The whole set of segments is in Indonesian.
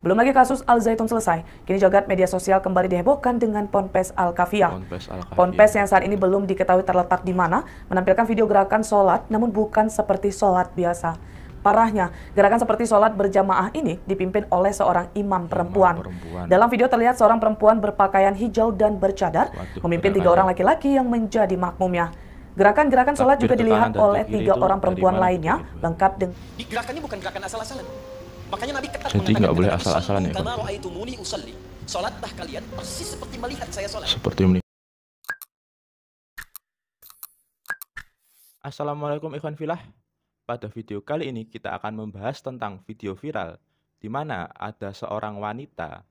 Belum lagi kasus Al Zaitun selesai, kini jagat media sosial kembali dihebohkan dengan Ponpes Al-Kafiyah. Ponpes yang saat ini belum diketahui terletak di mana, menampilkan video gerakan sholat namun bukan seperti sholat biasa. Parahnya, gerakan seperti sholat berjamaah ini dipimpin oleh seorang imam perempuan. Dalam video terlihat seorang perempuan berpakaian hijau dan bercadar memimpin 3 orang laki-laki yang menjadi makmumnya. Gerakan-gerakan sholat juga dilihat oleh 3 orang perempuan lainnya, lengkap dengan... Gerakan ini bukan gerakan asal-asalan. Makanya Nabi ketat jadi nggak boleh asal-asalan ya. Sholatlah kalian persis seperti melihat saya sholat. Assalamualaikum ikhwan filah. Pada video kali ini kita akan membahas tentang video viral di mana ada seorang wanita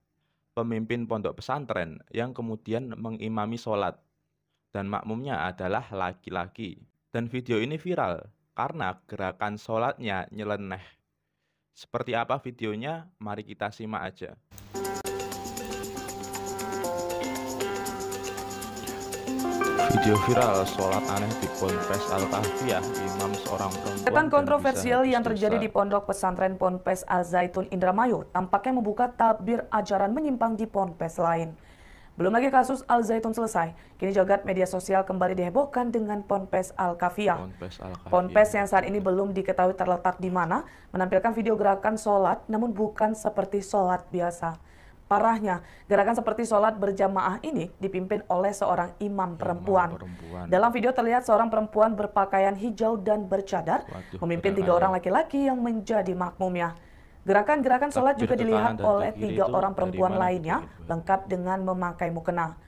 pemimpin pondok pesantren yang kemudian mengimami sholat dan makmumnya adalah laki-laki. Dan video ini viral karena gerakan sholatnya nyeleneh. Seperti apa videonya? Mari kita simak aja. Video viral sholat aneh di Ponpes Al-Kafiyah, imam seorang perempuan. Gerakan kontroversial yang terjadi di pondok pesantren Ponpes Al Zaitun Indramayu tampaknya membuka tabir ajaran menyimpang di ponpes lain. Belum lagi kasus Al Zaitun selesai, kini jagat media sosial kembali dihebohkan dengan Ponpes Al-Kafiyah. Ponpes yang saat ini belum diketahui terletak di mana, menampilkan video gerakan sholat namun bukan seperti sholat biasa. Parahnya, gerakan seperti sholat berjamaah ini dipimpin oleh seorang imam perempuan. Dalam video terlihat seorang perempuan berpakaian hijau dan bercadar memimpin 3 orang laki-laki yang menjadi makmumnya. Gerakan-gerakan sholat juga dilihat oleh 3 orang perempuan lainnya, lengkap dengan memakai mukena.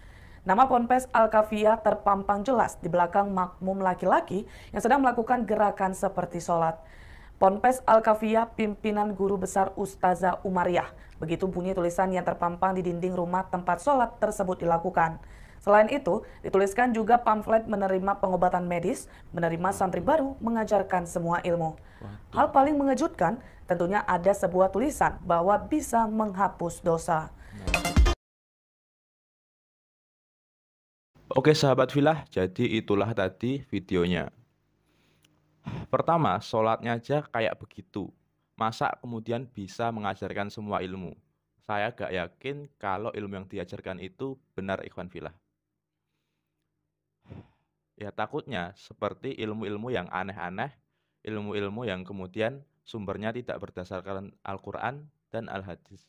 Nama Ponpes Al-Kafiyah terpampang jelas di belakang makmum laki-laki yang sedang melakukan gerakan seperti sholat. Ponpes Al-Kafiyah pimpinan guru besar Ustazah Umariyah. Begitu bunyi tulisan yang terpampang di dinding rumah tempat sholat tersebut dilakukan. Selain itu, dituliskan juga pamflet menerima pengobatan medis, menerima santri baru, mengajarkan semua ilmu. Hal paling mengejutkan, tentunya ada sebuah tulisan bahwa bisa menghapus dosa. Oke sahabat filah, jadi itulah tadi videonya. Pertama, sholatnya aja kayak begitu. Masa kemudian bisa mengajarkan semua ilmu? Saya gak yakin kalau ilmu yang diajarkan itu benar ikhwan filah. Ya takutnya seperti ilmu-ilmu yang aneh-aneh, ilmu-ilmu yang kemudian sumbernya tidak berdasarkan Al-Quran dan Al-Hadis.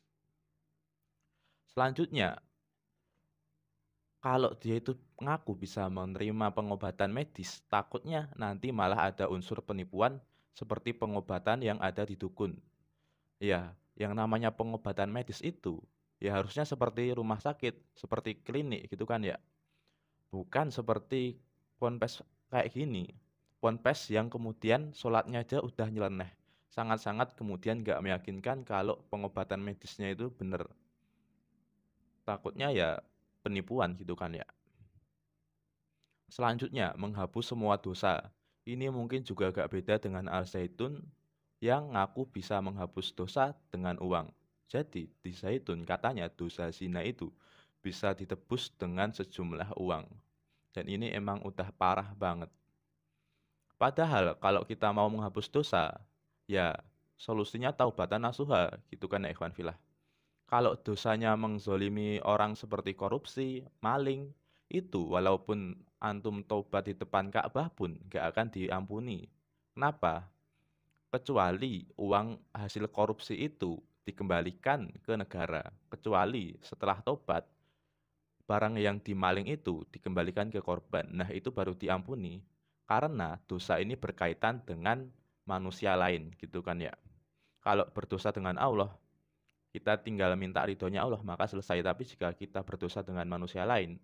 Selanjutnya, kalau dia itu ngaku bisa menerima pengobatan medis, takutnya nanti malah ada unsur penipuan seperti pengobatan yang ada di dukun. Ya, yang namanya pengobatan medis itu, ya harusnya seperti rumah sakit, seperti klinik gitu kan ya. Bukan seperti ponpes kayak gini. Ponpes yang kemudian sholatnya aja udah nyeleneh. Sangat-sangat kemudian gak meyakinkan kalau pengobatan medisnya itu bener. Takutnya ya penipuan gitu kan ya. Selanjutnya, menghapus semua dosa. Ini mungkin juga gak beda dengan Al Zaitun yang ngaku bisa menghapus dosa dengan uang. Jadi di Zaitun katanya dosa zina itu bisa ditebus dengan sejumlah uang. Dan ini emang udah parah banget. Padahal kalau kita mau menghapus dosa, ya solusinya taubatan nasuha gitu kan ya ikhwan filah. Kalau dosanya menzolimi orang seperti korupsi, maling, itu walaupun antum taubat di depan Ka'bah pun gak akan diampuni. Kenapa? Kecuali uang hasil korupsi itu dikembalikan ke negara. Kecuali setelah taubat, barang yang dimaling itu dikembalikan ke korban. Nah itu baru diampuni. Karena dosa ini berkaitan dengan manusia lain gitu kan ya. Kalau berdosa dengan Allah, kita tinggal minta ridhonya Allah, maka selesai. Tapi jika kita berdosa dengan manusia lain,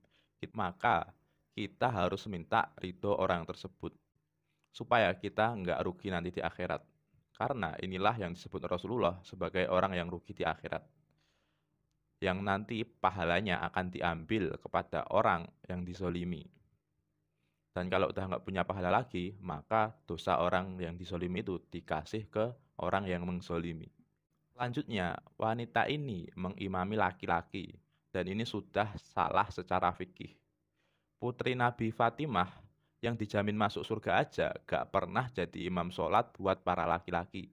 maka kita harus minta ridho orang tersebut. Supaya kita nggak rugi nanti di akhirat. Karena inilah yang disebut Rasulullah sebagai orang yang rugi di akhirat. Yang nanti pahalanya akan diambil kepada orang yang dizolimi. Dan kalau udah nggak punya pahala lagi, maka dosa orang yang dizolimi itu dikasih ke orang yang menzolimi. Selanjutnya, wanita ini mengimami laki-laki, dan ini sudah salah secara fikih. Putri Nabi Fatimah yang dijamin masuk surga aja gak pernah jadi imam sholat buat para laki-laki.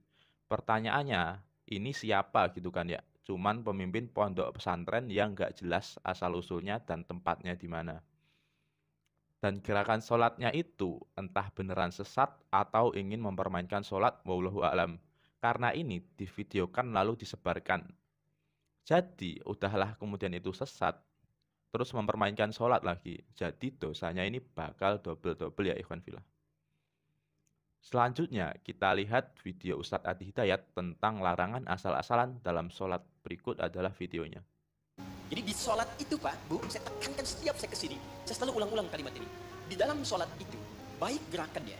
Pertanyaannya, ini siapa gitu kan ya? cuman pemimpin pondok pesantren yang nggak jelas asal-usulnya dan tempatnya di mana. Dan gerakan sholatnya itu entah beneran sesat atau ingin mempermainkan sholat, wallahu a'lam. Karena ini divideokan lalu disebarkan. Jadi, udahlah kemudian itu sesat, terus mempermainkan sholat lagi. Jadi dosanya ini bakal double-double ya ikhwan fillah. Selanjutnya, kita lihat video Ustadz Adi Hidayat tentang larangan asal-asalan dalam sholat. Berikut adalah videonya. Jadi di sholat itu Pak, Bu, saya tekankan setiap saya kesini, saya selalu ulang-ulang kalimat ini. Di dalam sholat itu, baik gerakannya,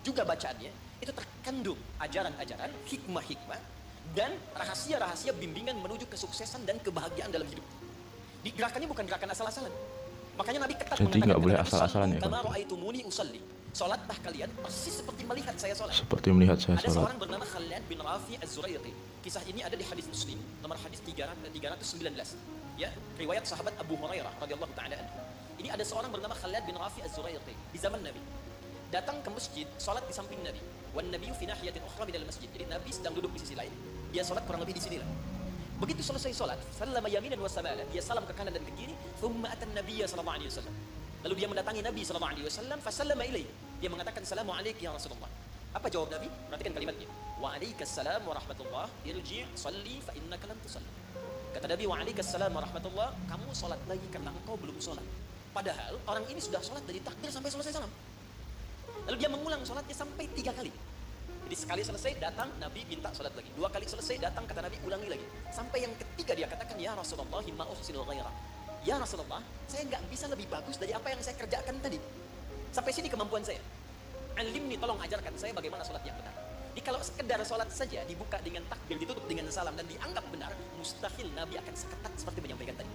juga bacaannya, itu terkandung ajaran-ajaran, hikmah-hikmah, dan rahasia-rahasia bimbingan menuju kesuksesan dan kebahagiaan dalam hidup. Di gerakannya bukan gerakan asal-asalan. Makanya Nabi ketat Jadi nggak boleh asal-asalan ya, kama ra'aitumuni usalli. Sholatlah kalian persis seperti melihat saya sholat. Seperti melihat saya Ada sholat. seorang bernama Khalid bin Rafi Az-Zuraiqi. Kisah ini ada di hadis Muslim, nomor hadis 319. Ya, riwayat sahabat Abu Hurairah radhiyallahu taala anhu. Ini ada seorang bernama Khalid bin Rafi Az-Zuraiqi di zaman Nabi. Datang ke masjid, sholat di samping Nabi. Wan nabiyyu fi nahiyatin ukhra min al-masjid. Jadi Nabi sedang duduk di sisi lain. Dia sholat kurang lebih di sini lah. Begitu selesai sholat, sallama yaminan wa samala, dia salam ke kanan dan ke kiri, thumma atan nabiyya sallallahu alaihi wasallam. Lalu dia mendatangi Nabi sallallahu alaihi wasallam, fa sallama ilaihi. Dia mengatakan assalamu alayka ya Rasulullah. Apa jawab Nabi? Perhatikan kalimatnya. Wa alaikassalam wa rahmatullah, irji' salli fa innaka lam tusalli. Kata Nabi, wa alaikassalam wa rahmatullah, kamu sholat lagi karena engkau belum sholat. Padahal orang ini sudah sholat dari takbir sampai selesai salam. Lalu dia mengulang sholatnya sampai 3 kali. Jadi sekali selesai datang Nabi minta sholat lagi. 2 kali selesai datang kata Nabi ulangi lagi. Sampai yang ketiga dia katakan ya Rasulullah ma uhsinul ghaira. Ya Rasulullah, saya nggak bisa lebih bagus dari apa yang saya kerjakan tadi. Sampai sini kemampuan saya. Alimni, tolong ajarkan saya bagaimana sholat yang benar. Jadi kalau sekedar sholat saja dibuka dengan takbir, ditutup dengan salam dan dianggap benar, mustahil Nabi akan seketat seperti menyampaikan tadi.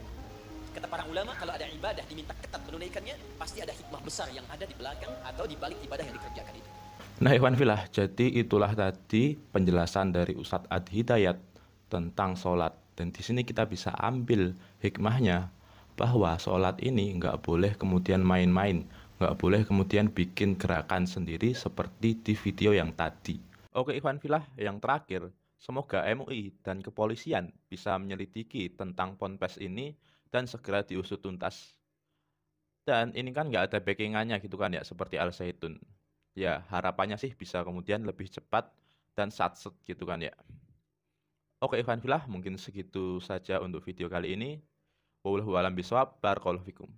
Kata para ulama, kalau ada ibadah diminta ketat menunaikannya, pasti ada hikmah besar yang ada di belakang atau di balik ibadah yang dikerjakan itu. Nah ikhwan fillah, jadi itulah tadi penjelasan dari Ustadz Adi Hidayat tentang sholat. Dan di sini kita bisa ambil hikmahnya bahwa sholat ini nggak boleh kemudian main-main, nggak boleh kemudian bikin gerakan sendiri seperti di video yang tadi. Oke ikhwan fillah, yang terakhir, semoga MUI dan kepolisian bisa menyelidiki tentang ponpes ini dan segera diusut tuntas. Dan ini kan nggak ada backingannya gitu kan ya, seperti Al Zaitun. Ya harapannya sih bisa kemudian lebih cepat dan satset gitu kan ya. Oke ikhwan fillah, mungkin segitu saja untuk video kali ini. Wallahu a'lam bishawab. Barakallahu fikum.